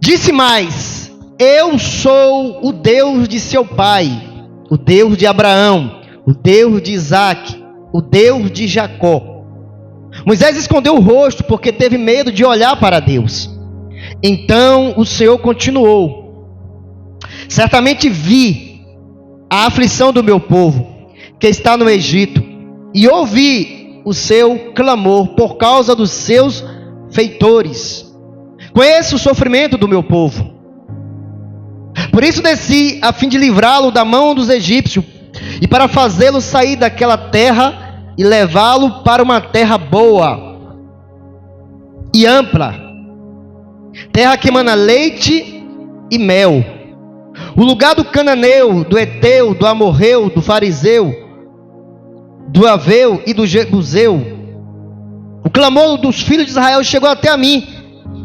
Disse mais: eu sou o Deus de seu pai, o Deus de Abraão, o Deus de Isaque, o Deus de Jacó. Moisés escondeu o rosto porque teve medo de olhar para Deus. Então o Senhor continuou: certamente vi a aflição do meu povo, que está no Egito, e ouvi o seu clamor por causa dos seus feitores. Conheço o sofrimento do meu povo. Por isso desci, a fim de livrá-lo da mão dos egípcios, e para fazê-lo sair daquela terra e levá-lo para uma terra boa e ampla, terra que emana leite e mel, o lugar do cananeu, do eteu, do amorreu, do fariseu, do aveu e do jebuseu. O clamor dos filhos de Israel chegou até a mim,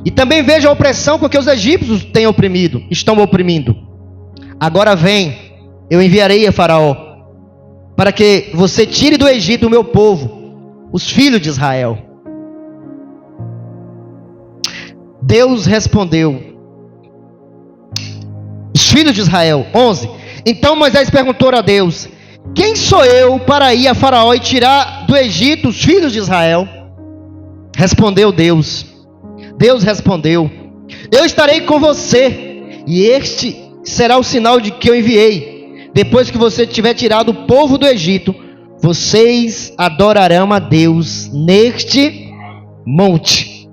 e também vejo a opressão com que os egípcios estão oprimindo. Agora vem, eu enviarei a Faraó, para que você tire do Egito o meu povo, os filhos de Israel. Deus respondeu: os filhos de Israel. 11. Então Moisés perguntou a Deus: quem sou eu para ir a Faraó e tirar do Egito os filhos de Israel? Respondeu Deus. Deus respondeu: eu estarei com você, e este será o sinal de que eu enviei. Depois que você tiver tirado o povo do Egito, vocês adorarão a Deus neste monte.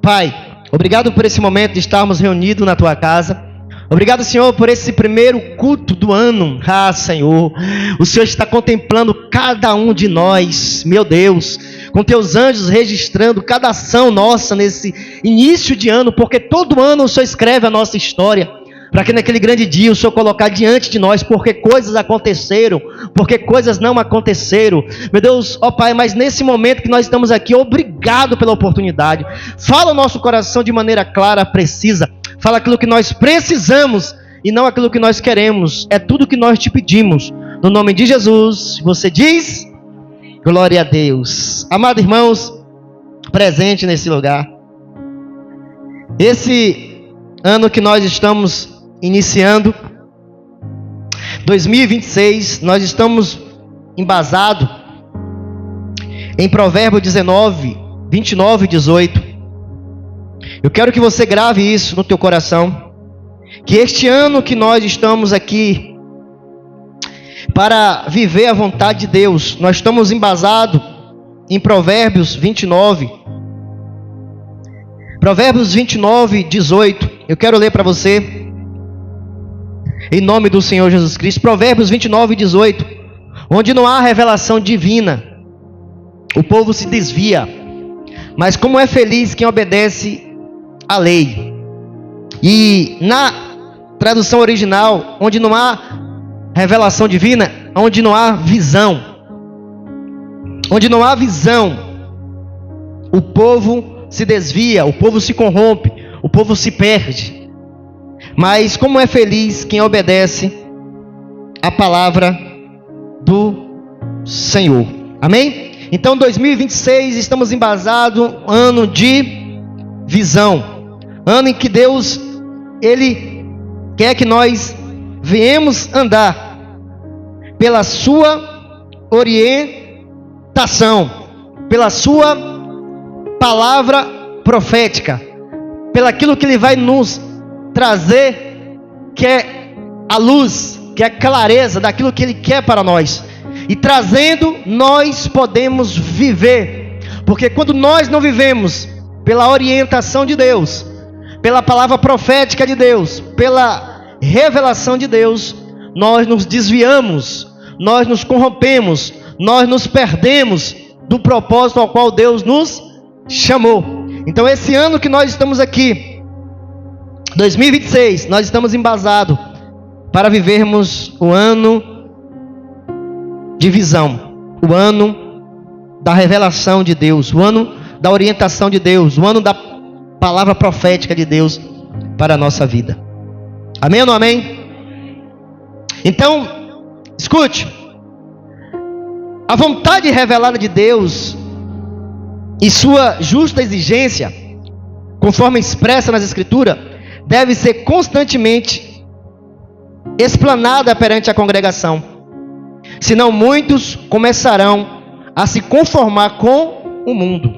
Pai, obrigado por esse momento de estarmos reunidos na tua casa. Obrigado, Senhor, por esse primeiro culto do ano. Senhor, o Senhor está contemplando cada um de nós, meu Deus, com teus anjos registrando cada ação nossa nesse início de ano, porque todo ano o Senhor escreve a nossa história, para que naquele grande dia o Senhor colocar diante de nós, porque coisas aconteceram, porque coisas não aconteceram, meu Deus, ó Pai, mas nesse momento que nós estamos aqui, obrigado pela oportunidade. Fala o nosso coração de maneira clara, precisa. Fala aquilo que nós precisamos e não aquilo que nós queremos. É tudo que nós te pedimos. No nome de Jesus, você diz: glória a Deus. Amados irmãos, presente nesse lugar, esse ano que nós estamos iniciando, 2026, nós estamos embasados em Provérbios 19, 29 e 18. Eu quero que você grave isso no teu coração, que este ano que nós estamos aqui para viver a vontade de Deus, nós estamos embasados em Provérbios 29. Provérbios 29, 18. Eu quero ler para você, em nome do Senhor Jesus Cristo. Provérbios 29, 18. Onde não há revelação divina, o povo se desvia, mas como é feliz quem obedece a lei. E na tradução original, onde não há revelação divina, onde não há visão, onde não há visão, o povo se desvia, o povo se corrompe, o povo se perde. Mas como é feliz quem obedece a palavra do Senhor. Amém? Então 2026 estamos embasados, ano de visão, ano em que Deus, Ele quer que nós venhamos andar pela sua orientação, pela sua palavra profética, pelaquilo que Ele vai nos trazer, que é a luz, que é a clareza daquilo que Ele quer para nós. E trazendo, nós podemos viver, porque quando nós não vivemos pela orientação de Deus, pela palavra profética de Deus, pela revelação de Deus, nós nos desviamos, nós nos corrompemos, nós nos perdemos do propósito ao qual Deus nos chamou. Então esse ano que nós estamos aqui, 2026, nós estamos embasados para vivermos o ano de visão, o ano da revelação de Deus, o ano da orientação de Deus, o ano da palavra profética de Deus para a nossa vida. Amém ou não amém? Então, escute, a vontade revelada de Deus e sua justa exigência, conforme expressa nas Escrituras, deve ser constantemente explanada perante a congregação. Senão muitos começarão a se conformar com o mundo.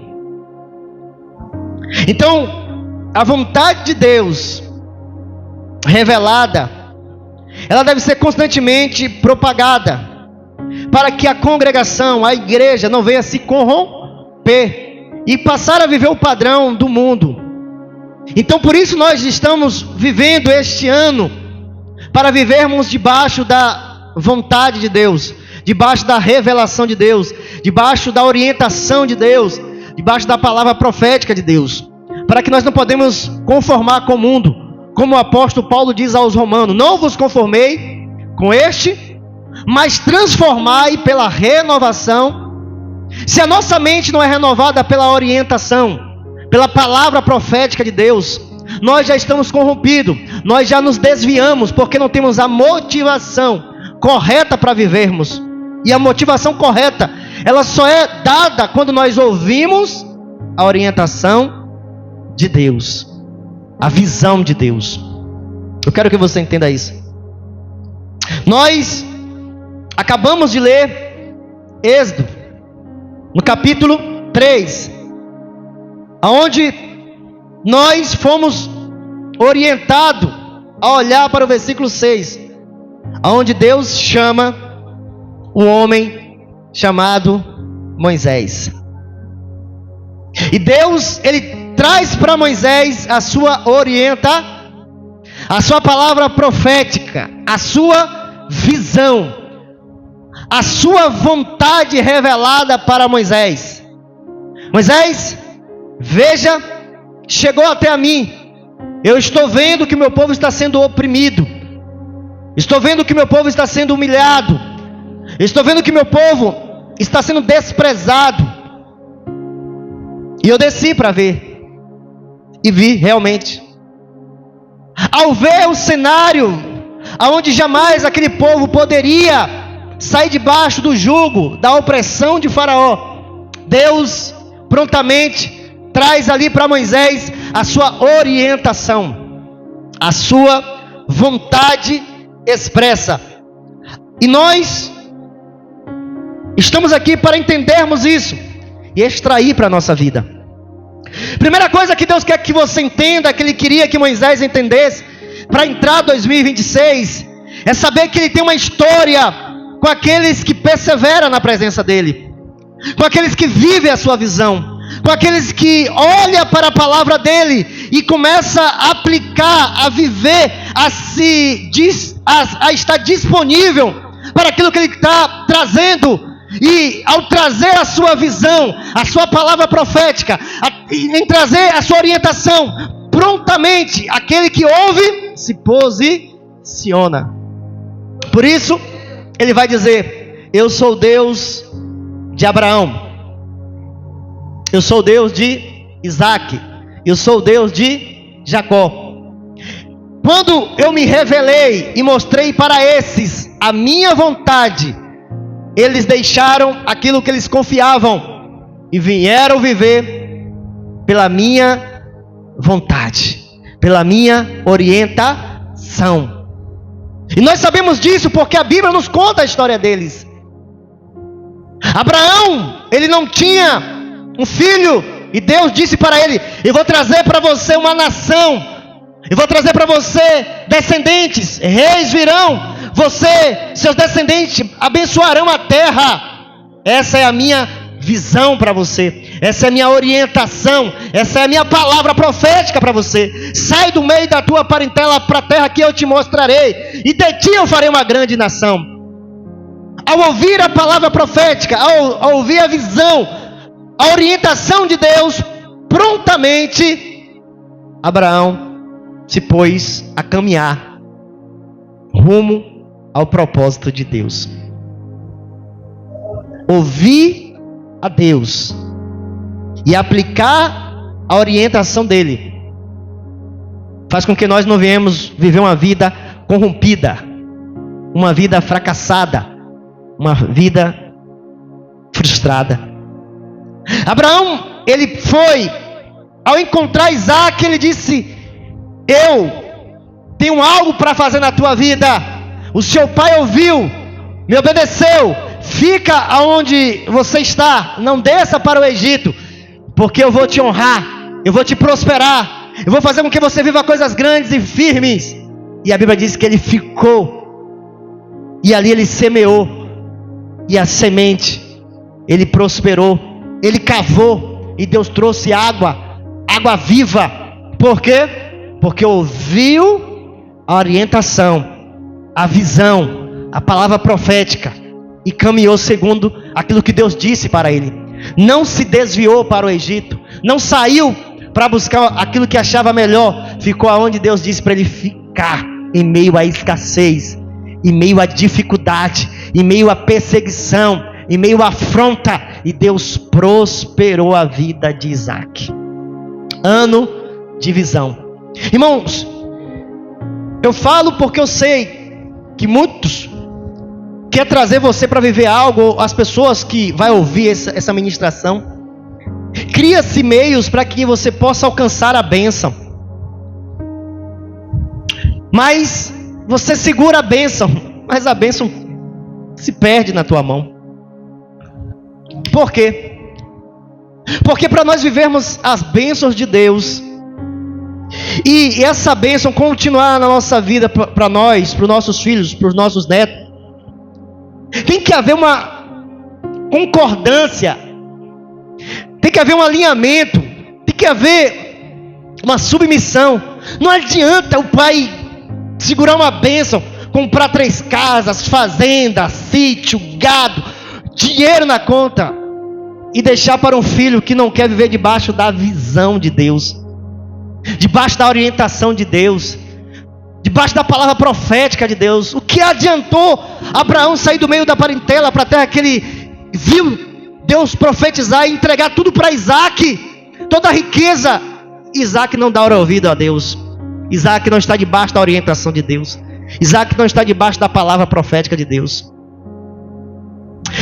Então, a vontade de Deus revelada, ela deve ser constantemente propagada, para que a congregação, a igreja, não venha se corromper e passar a viver o padrão do mundo. Então, por isso nós estamos vivendo este ano, para vivermos debaixo da vontade de Deus, debaixo da revelação de Deus, debaixo da orientação de Deus, debaixo da palavra profética de Deus, para que nós não podemos conformar com o mundo, como o apóstolo Paulo diz aos romanos: não vos conformei com este, mas transformai pela renovação. Se a nossa mente não é renovada pela orientação, pela palavra profética de Deus, nós já estamos corrompidos, nós já nos desviamos, porque não temos a motivação correta para vivermos. E a motivação correta, ela só é dada quando nós ouvimos a orientação de Deus, a visão de Deus. Eu quero que você entenda isso. Nós acabamos de ler Êxodo, no capítulo 3, onde nós fomos orientados a olhar para o versículo 6, onde Deus chama o homem chamado Moisés. E Deus, ele traz para Moisés a sua a sua palavra profética, a sua visão, a sua vontade revelada para Moisés. Moisés, veja, chegou até a mim. Eu estou vendo que meu povo está sendo oprimido. Estou vendo que meu povo está sendo humilhado. Estou vendo que meu povo está sendo desprezado. E eu desci para ver. E vi realmente. Ao ver o cenário onde jamais aquele povo poderia sair debaixo do jugo, da opressão de Faraó, Deus prontamente traz ali para Moisés a sua orientação, a sua vontade expressa. E nós estamos aqui para entendermos isso e extrair para a nossa vida. Primeira coisa que Deus quer que você entenda, que Ele queria que Moisés entendesse para entrar 2026, é saber que Ele tem uma história com aqueles que perseveram na presença dEle, com aqueles que vivem a sua visão, com aqueles que olham para a palavra dEle e começam a aplicar, a viver, a estar disponível para aquilo que Ele está trazendo. E ao trazer a sua visão, a sua palavra profética, em trazer a sua orientação, prontamente aquele que ouve se posiciona. Por isso ele vai dizer: eu sou o Deus de Abraão, eu sou o Deus de Isaac, eu sou o Deus de Jacó. Quando eu me revelei e mostrei para esses a minha vontade, eles deixaram aquilo que eles confiavam e vieram viver pela minha vontade, pela minha orientação. E nós sabemos disso porque a Bíblia nos conta a história deles. Abraão, ele não tinha um filho, e Deus disse para ele: eu vou trazer para você uma nação, eu vou trazer para você descendentes, reis virão, seus descendentes abençoarão a terra. Essa é a minha visão para você, essa é a minha orientação, essa é a minha palavra profética para você. Sai do meio da tua parentela para a terra que eu te mostrarei, e de ti eu farei uma grande nação. Ao ouvir a palavra profética, ao ouvir a visão, a orientação de Deus, prontamente Abraão se pôs a caminhar rumo ao propósito de Deus. Ouvir a Deus e aplicar a orientação dele faz com que nós não venhamos viver uma vida corrompida, uma vida fracassada, uma vida frustrada. Abraão, ele foi, ao encontrar Isaac, ele disse: eu tenho algo para fazer na tua vida. O seu pai ouviu, me obedeceu. Fica aonde você está, não desça para o Egito, porque eu vou te honrar, eu vou te prosperar, eu vou fazer com que você viva coisas grandes e firmes. E a Bíblia diz que ele ficou, e ali ele semeou, e a semente, ele prosperou, ele cavou, e Deus trouxe água viva. Por quê? Porque ouviu a orientação, a visão, a palavra profética, e caminhou segundo aquilo que Deus disse para ele. Não se desviou para o Egito, não saiu para buscar aquilo que achava melhor, ficou aonde Deus disse para ele ficar, em meio à escassez, em meio à dificuldade, em meio à perseguição, em meio à afronta, e Deus prosperou a vida de Isaac. Ano de visão. Irmãos, eu falo porque eu sei que muitos quer trazer você para viver algo. As pessoas que vai ouvir essa ministração, cria-se meios para que você possa alcançar a bênção, mas você segura a bênção, mas a bênção se perde na tua mão. Por quê? Porque para nós vivermos as bênçãos de Deus, e essa bênção continuar na nossa vida, para nós, para os nossos filhos, para os nossos netos, tem que haver uma concordância, tem que haver um alinhamento, tem que haver uma submissão. Não adianta o pai segurar uma bênção, comprar 3 casas, fazenda, sítio, gado, dinheiro na conta, e deixar para um filho que não quer viver debaixo da visão de Deus, debaixo da orientação de Deus, debaixo da palavra profética de Deus. O que adiantou Abraão sair do meio da parentela para a terra que ele viu Deus profetizar e entregar tudo para Isaac, toda a riqueza? Isaac não dá ouvido a Deus. Isaac não está debaixo da orientação de Deus. Isaac não está debaixo da palavra profética de Deus.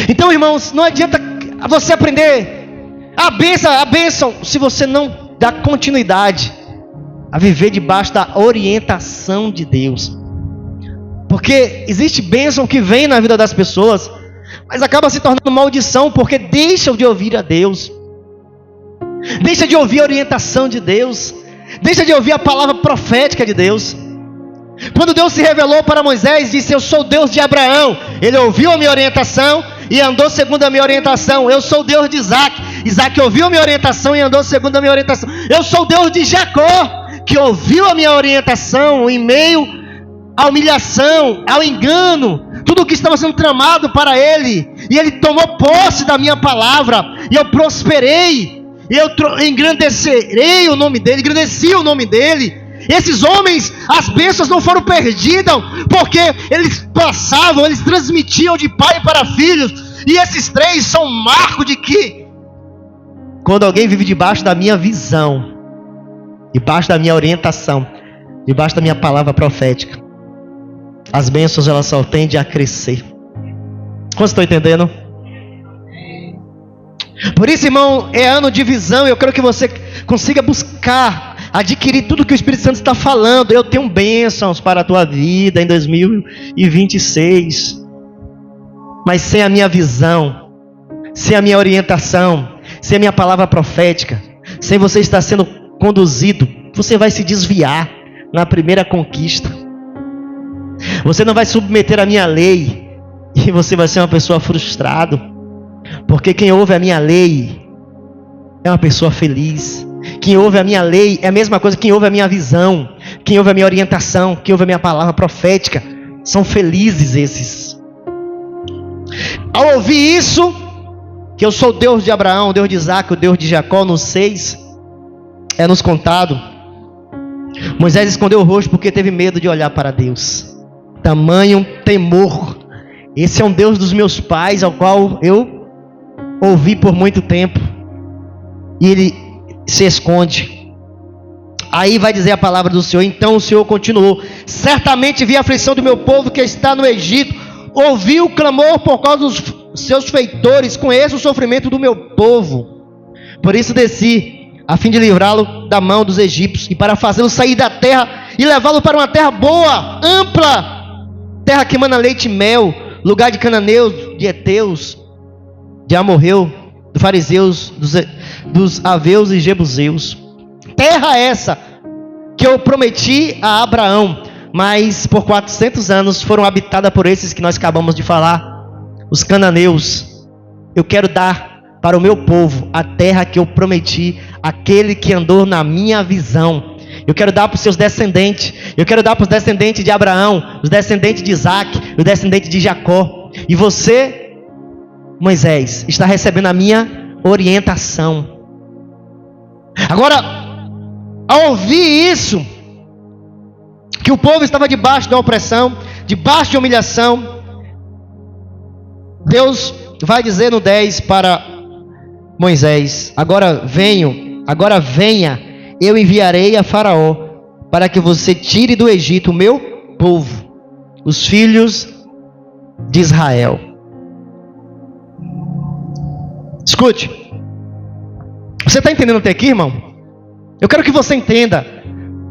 Então, irmãos, não adianta você aprender a bênção se você não dá continuidade a viver debaixo da orientação de Deus. Porque existe bênção que vem na vida das pessoas, mas acaba se tornando maldição, porque deixam de ouvir a Deus, deixa de ouvir a orientação de Deus, deixa de ouvir a palavra profética de Deus. Quando Deus se revelou para Moisés, disse: eu sou o Deus de Abraão. Ele ouviu a minha orientação e andou segundo a minha orientação. Eu sou o Deus de Isaac. Isaac ouviu a minha orientação e andou segundo a minha orientação. Eu sou o Deus de Jacó, que ouviu a minha orientação em meio à humilhação, ao engano, tudo o que estava sendo tramado para ele, e ele tomou posse da minha palavra, e eu prosperei, e eu engrandecerei o nome dele, engrandeci o nome dele. Esses homens, as bênçãos não foram perdidas, porque eles passavam, eles transmitiam de pai para filhos, e esses 3 são um marco de que, quando alguém vive debaixo da minha visão, debaixo da minha orientação, debaixo da minha palavra profética, as bênçãos elas só tendem a crescer. Como estão entendendo? Por isso, irmão, é ano de visão. Eu quero que você consiga buscar, adquirir tudo que o Espírito Santo está falando. Eu tenho bênçãos para a tua vida em 2026. Mas sem a minha visão, sem a minha orientação, sem a minha palavra profética, sem você estar sendo conduzido, você vai se desviar na primeira conquista. Você não vai submeter a minha lei, e você vai ser uma pessoa frustrada, porque quem ouve a minha lei é uma pessoa feliz. Quem ouve a minha lei é a mesma coisa que quem ouve a minha visão, quem ouve a minha orientação, quem ouve a minha palavra profética. São felizes esses. Ao ouvir isso, que eu sou o Deus de Abraão, o Deus de Isaac, o Deus de Jacó, no 6 é nos contado, Moisés escondeu o rosto porque teve medo de olhar para Deus. Tamanho temor. Esse é um Deus dos meus pais, ao qual eu ouvi por muito tempo, e ele se esconde. Aí vai dizer a palavra do Senhor: então o Senhor continuou: certamente vi a aflição do meu povo que está no Egito, ouvi o clamor por causa dos seus feitores, conheço o sofrimento do meu povo. Por isso desci a fim de livrá-lo da mão dos egípcios e para fazê-lo sair da terra e levá-lo para uma terra boa, ampla, terra que emana leite e mel, lugar de cananeus, de heteus, de amorreu, dos fariseus, dos aveus e jebuseus. Terra essa que eu prometi a Abraão, mas por 400 anos foram habitada por esses que nós acabamos de falar, os cananeus. Eu quero dar para o meu povo a terra que eu prometi, aquele que andou na minha visão. Eu quero dar para os seus descendentes. Eu quero dar para os descendentes de Abraão, os descendentes de Isaac, os descendentes de Jacó. E você, Moisés, está recebendo a minha orientação. Agora, ao ouvir isso, que o povo estava debaixo da opressão, debaixo de humilhação, Deus vai dizer no 10 para Moisés: agora venha, eu enviarei a Faraó, para que você tire do Egito o meu povo, os filhos de Israel. Escute, você está entendendo até aqui, irmão? Eu quero que você entenda,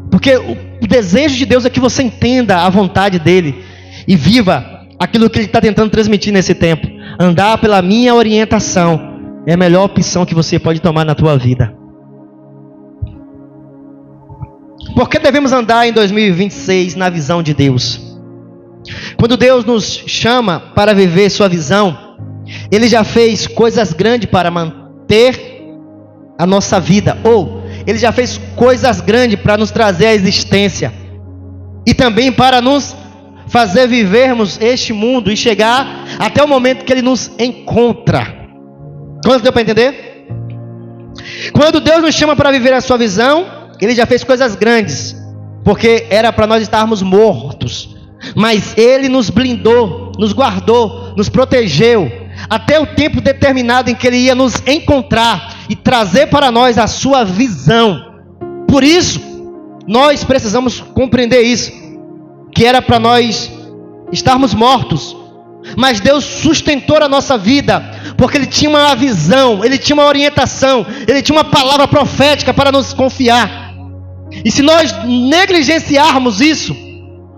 porque o desejo de Deus é que você entenda a vontade dEle e viva aquilo que Ele está tentando transmitir nesse tempo. Andar pela minha orientação é a melhor opção que você pode tomar na tua vida. Por que devemos andar em 2026 na visão de Deus? Quando Deus nos chama para viver sua visão, Ele já fez coisas grandes para manter a nossa vida, ou Ele já fez coisas grandes para nos trazer à existência, e também para nos fazer vivermos este mundo e chegar até o momento que Ele nos encontra. Quanto deu para entender? Quando Deus nos chama para viver a sua visão, Ele já fez coisas grandes, porque era para nós estarmos mortos, mas Ele nos blindou, nos guardou, nos protegeu, até o tempo determinado em que Ele ia nos encontrar e trazer para nós a sua visão. Por isso, nós precisamos compreender isso, que era para nós estarmos mortos, mas Deus sustentou a nossa vida, porque Ele tinha uma visão, Ele tinha uma orientação, Ele tinha uma palavra profética para nos confiar. E se nós negligenciarmos isso,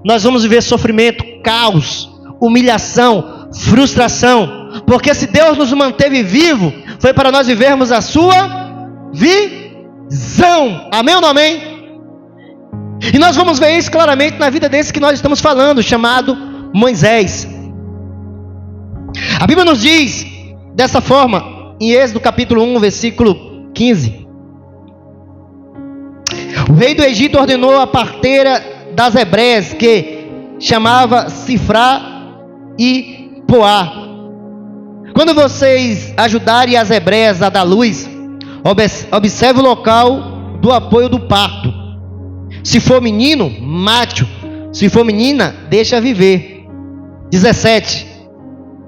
nós vamos viver sofrimento, caos, humilhação, frustração, porque se Deus nos manteve vivo, foi para nós vivermos a sua visão. Amém ou não amém? E nós vamos ver isso claramente na vida desse que nós estamos falando, chamado Moisés. A Bíblia nos diz dessa forma, em Êxodo capítulo 1, versículo 15. O rei do Egito ordenou a parteira das hebreias, que chamava Sifrá e Poá: quando vocês ajudarem as hebreias a dar luz, observe o local do apoio do parto. Se for menino, mate-o. Se for menina, deixa viver. 17.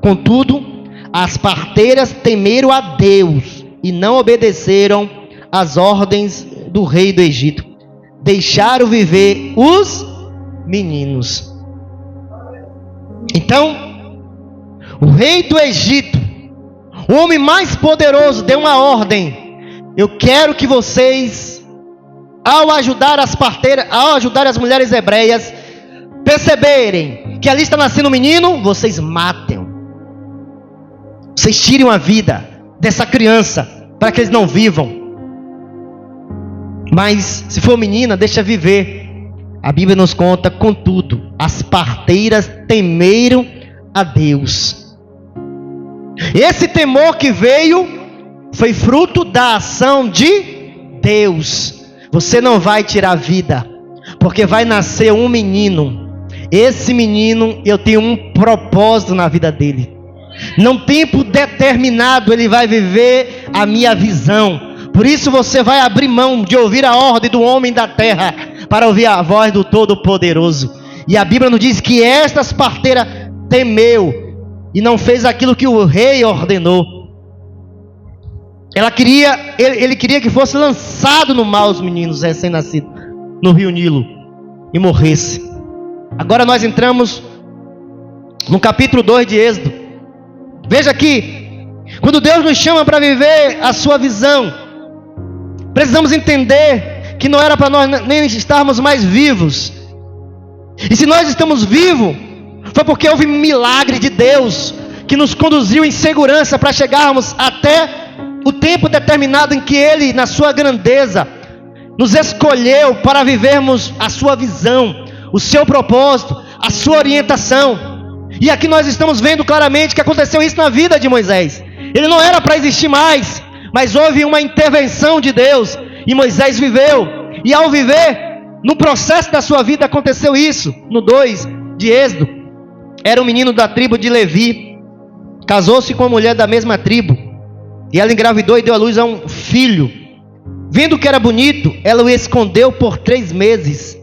Contudo, as parteiras temeram a Deus e não obedeceram às ordens do rei do Egito. Deixaram viver os meninos. Então, o rei do Egito, o homem mais poderoso, deu uma ordem: eu quero que vocês, ao ajudar as parteiras, ao ajudar as mulheres hebreias, perceberem que ali está nascendo um menino, vocês matem. Vocês tirem a vida dessa criança, para que eles não vivam. Mas se for menina, deixa viver. A Bíblia nos conta: contudo, as parteiras temeram a Deus. Esse temor que veio foi fruto da ação de Deus. Você não vai tirar a vida, porque vai nascer um menino. Esse menino, eu tenho um propósito na vida dele. Num tempo determinado ele vai viver a minha visão. Por isso você vai abrir mão de ouvir a ordem do homem da terra, para ouvir a voz do Todo-Poderoso. E a Bíblia nos diz que estas parteiras temeu e não fez aquilo que o rei ordenou. Ele queria que fosse lançado no mar os meninos recém-nascidos no rio Nilo e morresse. Agora nós entramos no capítulo 2 de Êxodo. Veja aqui, quando Deus nos chama para viver a sua visão, Precisamos entender que não era para nós nem estarmos mais vivos. E se nós estamos vivos, foi porque houve um milagre de Deus que nos conduziu em segurança para chegarmos até o tempo determinado em que Ele, na sua grandeza, nos escolheu para vivermos a sua visão, o seu propósito, a sua orientação. E aqui nós estamos vendo claramente que aconteceu isso na vida de Moisés. Ele não era para existir mais, mas houve uma intervenção de Deus e Moisés viveu. E ao viver, no processo da sua vida aconteceu isso. No 2 de Êxodo, era um menino da tribo de Levi, casou-se com uma mulher da mesma tribo, e ela engravidou e deu à luz a um filho. Vendo que era bonito, ela o escondeu por 3 meses.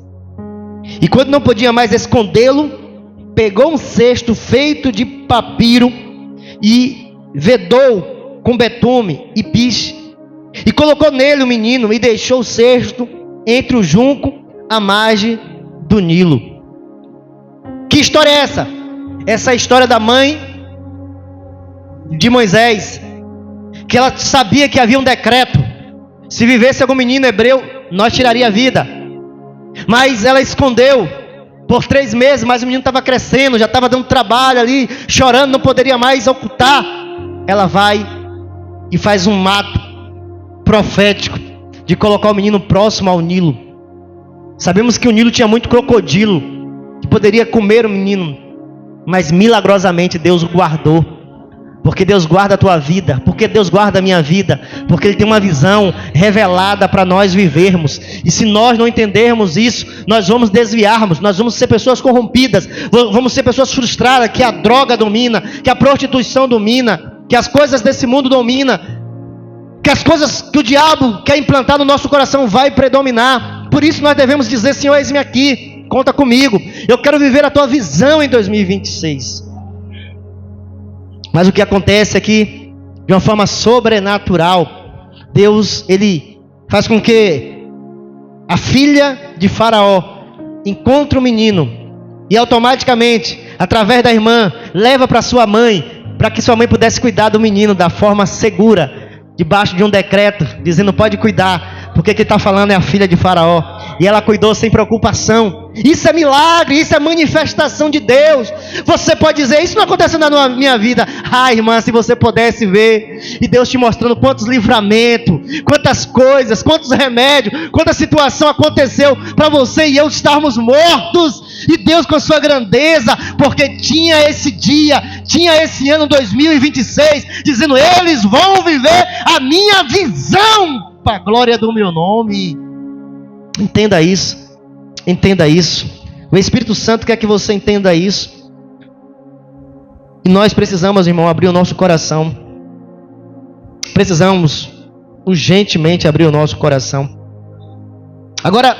E quando não podia mais escondê-lo, pegou um cesto feito de papiro e vedou com betume e piche, e colocou nele o menino e deixou o cesto entre o junco à margem do Nilo. Que história é essa? Essa é a história da mãe de Moisés, que ela sabia que havia um decreto: se vivesse algum menino hebreu, nós tiraria a vida. Mas ela escondeu por 3 meses, mas o menino estava crescendo, já estava dando trabalho ali, chorando, não poderia mais ocultar. Ela vai e faz um ato profético de colocar o menino próximo ao Nilo. Sabemos que o Nilo tinha muito crocodilo que poderia comer o menino, mas milagrosamente Deus o guardou. Porque Deus guarda a tua vida, porque Deus guarda a minha vida, porque Ele tem uma visão revelada para nós vivermos. E se nós não entendermos isso, nós vamos desviarmos, nós vamos ser pessoas corrompidas, vamos ser pessoas frustradas, que a droga domina, que a prostituição domina, que as coisas desse mundo domina, que as coisas que o diabo quer implantar no nosso coração vai predominar. Por isso nós devemos dizer: Senhor, eis-me aqui, conta comigo, eu quero viver a tua visão em 2026. Mas o que acontece é que, de uma forma sobrenatural, Deus, Ele faz com que a filha de Faraó encontre o menino e automaticamente, através da irmã, leva para sua mãe, para que sua mãe pudesse cuidar do menino da forma segura, debaixo de um decreto, dizendo: pode cuidar, porque quem está falando é a filha de Faraó. E ela cuidou sem preocupação. Isso é milagre, isso é manifestação de Deus. Você pode dizer: isso não aconteceu na minha vida. Ah, irmã, se você pudesse ver, e Deus te mostrando quantos livramentos, quantas coisas, quantos remédios, quanta situação aconteceu para você e eu estarmos mortos, e Deus com a sua grandeza, porque tinha esse dia, tinha esse ano 2026, dizendo: eles vão viver a minha visão, para a glória do meu nome. Entenda isso, entenda isso. O Espírito Santo quer que você entenda isso. E nós precisamos, irmão, abrir o nosso coração. Precisamos urgentemente abrir o nosso coração. Agora,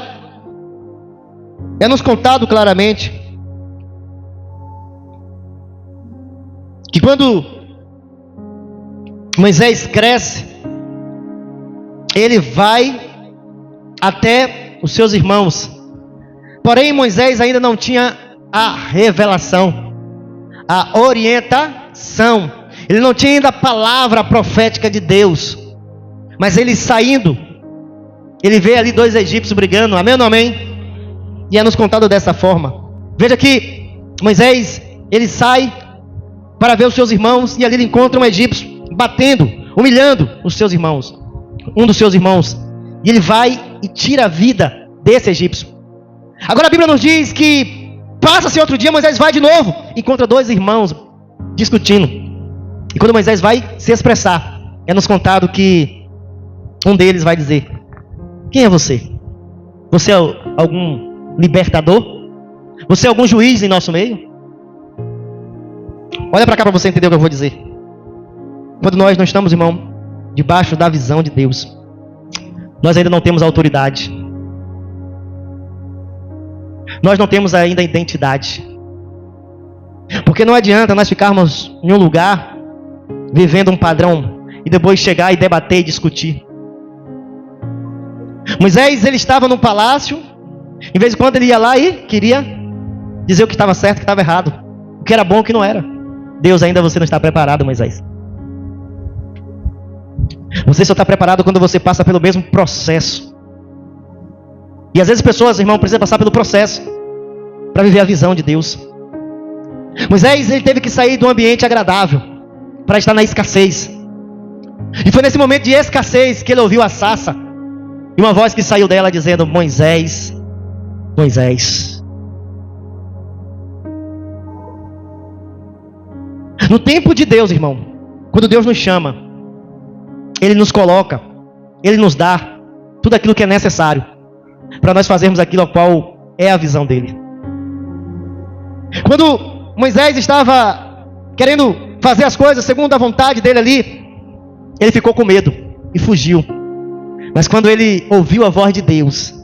é nos contado claramente que quando Moisés cresce, ele vai até os seus irmãos. Porém, Moisés ainda não tinha a revelação, a orientação. Ele não tinha ainda a palavra profética de Deus. Mas ele saindo, ele vê ali 2 egípcios brigando. Amém ou não amém? E é nos contado dessa forma. Veja que Moisés, ele sai para ver os seus irmãos, e ali ele encontra um egípcio batendo, humilhando os seus irmãos, um dos seus irmãos. E ele vai e tira a vida desse egípcio. Agora a Bíblia nos diz que passa-se outro dia, Moisés vai de novo, encontra 2 irmãos discutindo. E quando Moisés vai se expressar, é nos contado que um deles vai dizer: quem é você? Você é algum libertador? Você é algum juiz em nosso meio? Olha para cá para você entender o que eu vou dizer. Quando nós não estamos, irmão, debaixo da visão de Deus, nós ainda não temos autoridade. Nós não temos ainda identidade. Porque não adianta nós ficarmos em um lugar, vivendo um padrão, e depois chegar e debater e discutir. Moisés, ele estava no palácio, em vez de quando ele ia lá e queria dizer o que estava certo, o que estava errado, o que era bom, o que não era. Deus, ainda você não está preparado, Moisés. Você só está preparado quando você passa pelo mesmo processo. E às vezes pessoas, irmão, precisam passar pelo processo para viver a visão de Deus. Moisés, ele teve que sair de um ambiente agradável para estar na escassez. E foi nesse momento de escassez que ele ouviu a sarça e uma voz que saiu dela dizendo: Moisés, Moisés. No tempo de Deus, irmão, quando Deus nos chama, Ele nos coloca, Ele nos dá tudo aquilo que é necessário para nós fazermos aquilo ao qual é a visão dele. Quando Moisés estava querendo fazer as coisas segundo a vontade dele ali, ele ficou com medo e fugiu. Mas quando ele ouviu a voz de Deus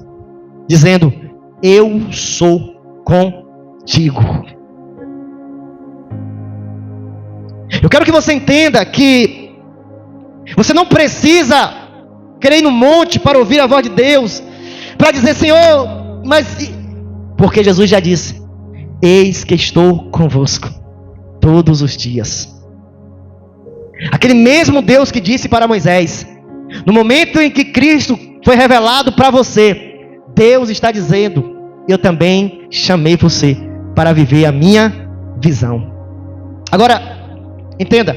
dizendo: eu sou contigo. Eu quero que você entenda que você não precisa querer ir no monte para ouvir a voz de Deus, para dizer: Senhor, mas... Porque Jesus já disse: eis que estou convosco todos os dias. Aquele mesmo Deus que disse para Moisés, no momento em que Cristo foi revelado para você, Deus está dizendo: eu também chamei você para viver a minha visão. Agora, entenda,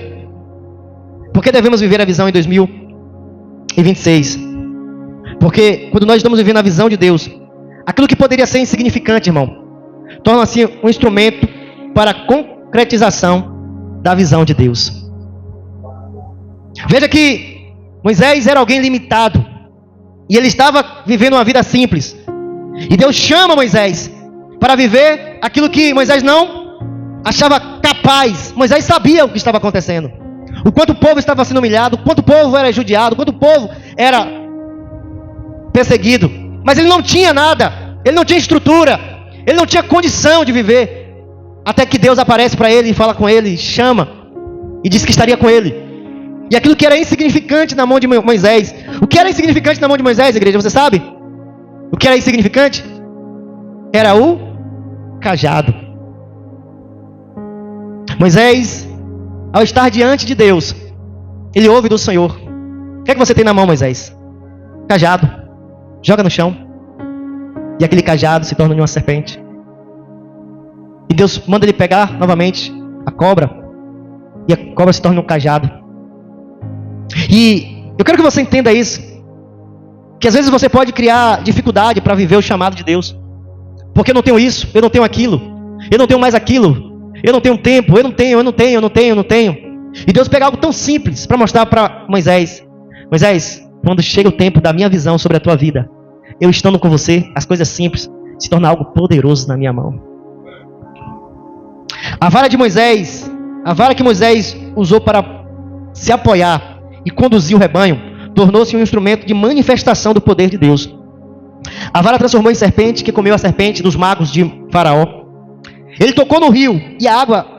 por que devemos viver a visão em 2026? Porque quando nós estamos vivendo a visão de Deus, aquilo que poderia ser insignificante, irmão, torna-se um instrumento para a concretização da visão de Deus. Veja que Moisés era alguém limitado, e ele estava vivendo uma vida simples, e Deus chama Moisés para viver aquilo que Moisés não achava capaz. Moisés sabia o que estava acontecendo, o quanto o povo estava sendo humilhado, o quanto o povo era judiado, o quanto o povo era perseguido, mas ele não tinha nada, ele não tinha estrutura, ele não tinha condição de viver, até que Deus aparece para ele e fala com ele, chama e diz que estaria com ele. E aquilo que era insignificante na mão de Moisés, o que era insignificante na mão de Moisés, igreja, você sabe? O que era insignificante? Era o cajado. Moisés, ao estar diante de Deus, ele ouve do Senhor: o que é que você tem na mão, Moisés? Cajado. Joga no chão. E aquele cajado se torna uma serpente. E Deus manda ele pegar novamente a cobra, e a cobra se torna um cajado. E eu quero que você entenda isso, que às vezes você pode criar dificuldade para viver o chamado de Deus, porque eu não tenho isso, eu não tenho aquilo, eu não tenho mais aquilo, eu não tenho tempo, eu não tenho. E Deus pega algo tão simples para mostrar para Moisés: Moisés, quando chega o tempo da minha visão sobre a tua vida, eu estando com você, as coisas simples se tornam algo poderoso na minha mão. A vara de Moisés, a vara que Moisés usou para se apoiar e conduzir o rebanho, tornou-se um instrumento de manifestação do poder de Deus. A vara transformou em serpente, que comeu a serpente dos magos de Faraó. Ele tocou no rio, e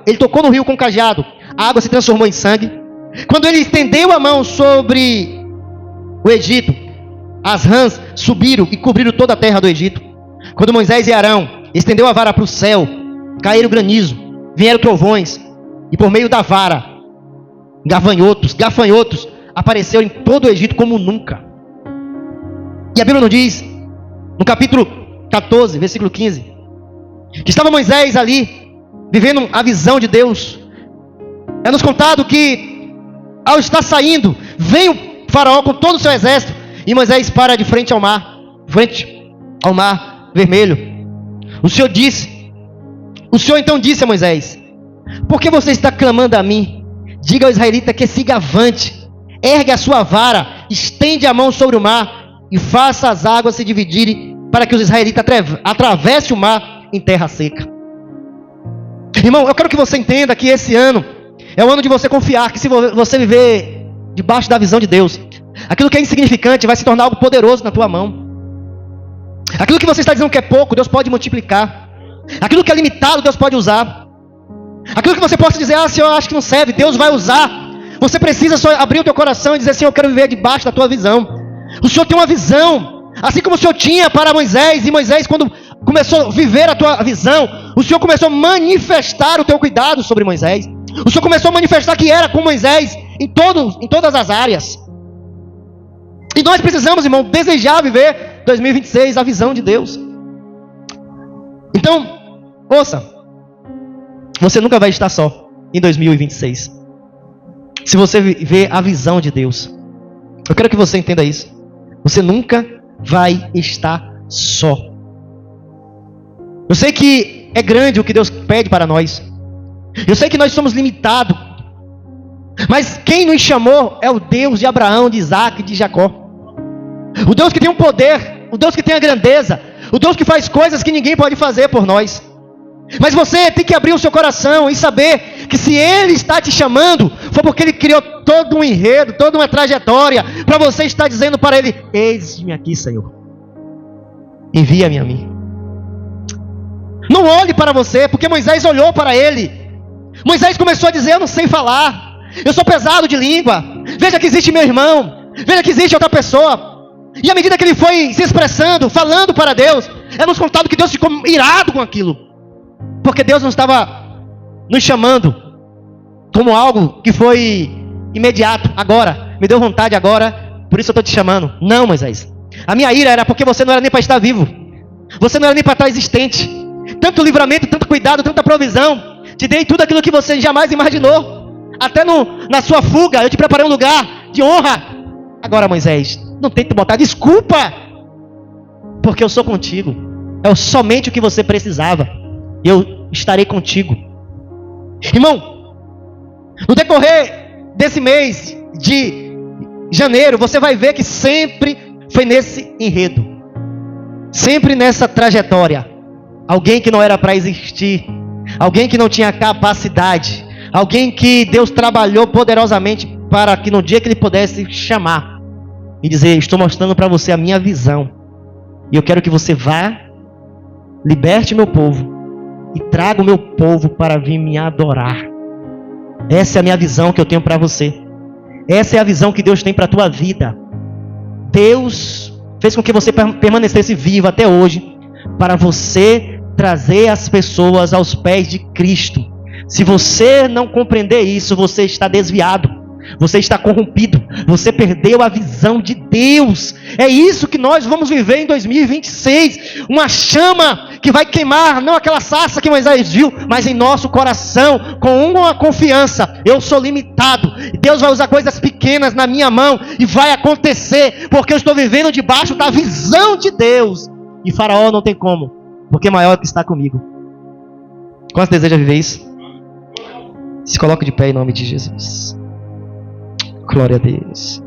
ele tocou no rio com o cajado, a água se transformou em sangue. Quando ele estendeu a mão sobre o Egito, as rãs subiram e cobriram toda a terra do Egito. Quando Moisés e Arão estendeu a vara para o céu, caíram granizo, vieram trovões, e por meio da vara, gafanhotos apareceram em todo o Egito como nunca. E a Bíblia nos diz, no capítulo 14, versículo 15, que estava Moisés ali, vivendo a visão de Deus. É nos contado que, ao estar saindo, vem o faraó com todo o seu exército, e Moisés para de frente ao mar vermelho. O Senhor então disse a Moisés: por que você está clamando a mim? Diga ao israelita que siga avante, ergue a sua vara, estende a mão sobre o mar e faça as águas se dividirem, para que os israelitas atravessem o mar em terra seca. Irmão, eu quero que você entenda que esse ano é o ano de você confiar que se você viver debaixo da visão de Deus, aquilo que é insignificante vai se tornar algo poderoso na tua mão. Aquilo que você está dizendo que é pouco, Deus pode multiplicar. Aquilo que é limitado, Deus pode usar. Aquilo que você possa dizer: Senhor, eu acho que não serve, Deus vai usar. Você precisa só abrir o teu coração e dizer: Senhor, eu quero viver debaixo da tua visão. O Senhor tem uma visão, assim como o Senhor tinha para Moisés. E Moisés, quando começou a viver a tua visão, o Senhor começou a manifestar o teu cuidado sobre Moisés. O Senhor começou a manifestar que era com Moisés em todas as áreas. E nós precisamos, irmão, desejar viver 2026, a visão de Deus. Então, ouça, você nunca vai estar só em 2026. Se você ver a visão de Deus. Eu quero que você entenda isso. Você nunca vai estar só. Eu sei que é grande o que Deus pede para nós. Eu sei que nós somos limitados. Mas quem nos chamou é o Deus de Abraão, de Isaac e de Jacó. O Deus que tem o poder, o Deus que tem a grandeza, o Deus que faz coisas que ninguém pode fazer por nós. Mas você tem que abrir o seu coração e saber que se Ele está te chamando, foi porque Ele criou todo um enredo, toda uma trajetória, para você estar dizendo para Ele: eis-me aqui, Senhor, envia-me a mim. Não olhe para você, porque Moisés olhou para ele. Moisés começou a dizer: eu não sei falar, eu sou pesado de língua, veja que existe meu irmão, veja que existe outra pessoa. E à medida que ele foi se expressando, falando para Deus, é nos contado que Deus ficou irado com aquilo, porque Deus não estava nos chamando como algo que foi imediato, agora, me deu vontade agora, por isso eu estou te chamando. Não, Moisés, a minha ira era porque você não era nem para estar vivo, você não era nem para estar existente. Tanto livramento, tanto cuidado, tanta provisão, te dei tudo aquilo que você jamais imaginou. Até na sua fuga eu te preparei um lugar de honra. Agora, Moisés, não tente botar desculpa, porque eu sou contigo. É somente o que você precisava. Eu estarei contigo. Irmão, no decorrer desse mês de janeiro, você vai ver que sempre foi nesse enredo, sempre nessa trajetória. Alguém que não era para existir, alguém que não tinha capacidade, alguém que Deus trabalhou poderosamente para que no dia que Ele pudesse chamar e dizer: estou mostrando para você a minha visão, e eu quero que você vá, liberte meu povo e traga o meu povo para vir me adorar. Essa é a minha visão que eu tenho para você. Essa é a visão que Deus tem para a tua vida. Deus fez com que você permanecesse vivo até hoje, para você trazer as pessoas aos pés de Cristo. Se você não compreender isso, você está desviado, você está corrompido, você perdeu a visão de Deus. É isso que nós vamos viver em 2026, uma chama que vai queimar, não aquela sarça que Moisés viu, mas em nosso coração, com uma confiança: eu sou limitado, Deus vai usar coisas pequenas na minha mão, e vai acontecer, porque eu estou vivendo debaixo da visão de Deus, e Faraó não tem como, porque maior é o que está comigo. Quantos desejam viver isso? Se coloque de pé em nome de Jesus. Glória a Deus.